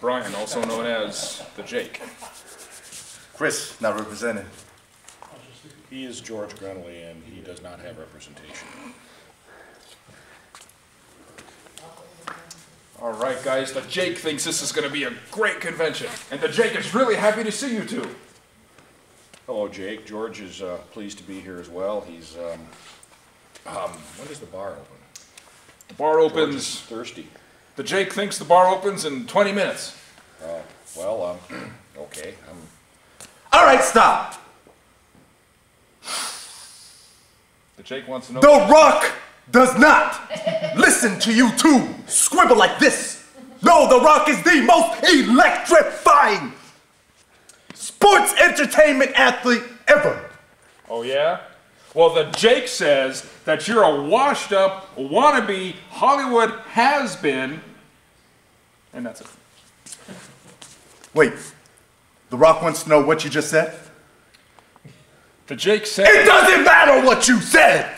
Brian, also known as the Jake. Chrish, not represented. He is George Grenley, and he does not have representation. All right, guys, the Jake thinks this is going to be a great convention, and the Jake is really happy to see you two. Hello, Jake. George is pleased to be here as well. He's, when does the bar open? The bar George is opens... thirsty. The Jake thinks the bar opens in 20 minutes. Oh, well, okay. All right, stop. The Jake wants to know... The Rock does not listen to you two scribble like this. No, The Rock is the most electrifying sports entertainment athlete ever. Oh, yeah? Well, the Jake says that you're a washed-up, wannabe Hollywood has-been, and that's it. Wait, The Rock wants to know what you just said? The Jake said... It doesn't matter what you said!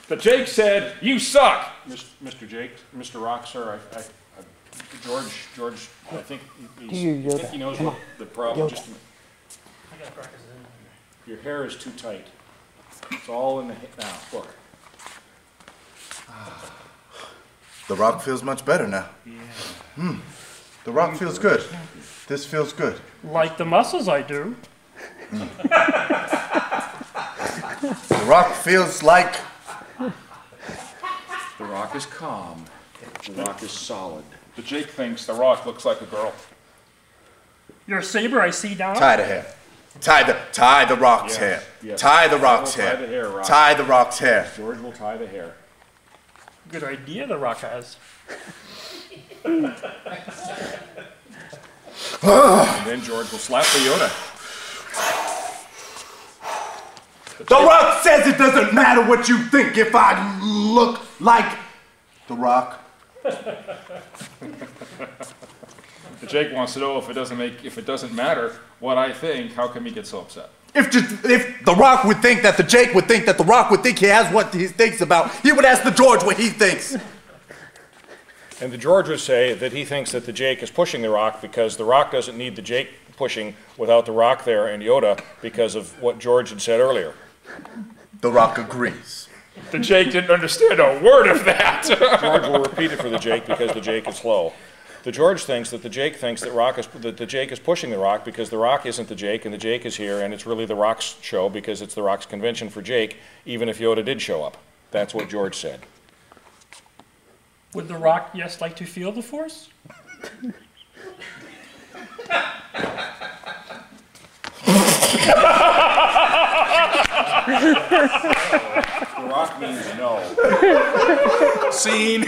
The Jake said, you suck! Mr. Jake, Mr. Rock, sir, George, I think he knows what the problem is. Your hair is too tight. It's all in the now. Look. The Rock feels much better now. Yeah. The Rock feels good. This feels good. Like the muscles I do. The Rock feels like... The Rock is calm. The Rock is solid. The Jake thinks The Rock looks like a girl. Your saber I see down. Tie the hair. Tie the Rock's hair. Yes. Tie the Rock's hair. Tie the hair, Rock. Tie the Rock's hair. George will tie the hair. Good idea the Rock has. And then George will slap the Yoda. The Rock says it doesn't matter what you think if I look like The Rock. The Jake wants to know if it doesn't matter what I think, how come he gets so upset? If The Rock would think that the Jake would think that The Rock would think he has what he thinks about, he would ask the George what he thinks. And the George would say that he thinks that the Jake is pushing the Rock because the Rock doesn't need the Jake pushing without the Rock there and Yoda because of what George had said earlier. The Rock agrees. The Jake didn't understand a word of that. George will repeat it for the Jake because the Jake is slow. The George thinks that the Jake thinks that the Jake is pushing the Rock because the Rock isn't the Jake and the Jake is here and it's really the Rock's show because it's the Rock's convention for Jake, even if Yoda did show up. That's what George said. Would the Rock, yes, like to feel the Force? The Rock means no. Scene.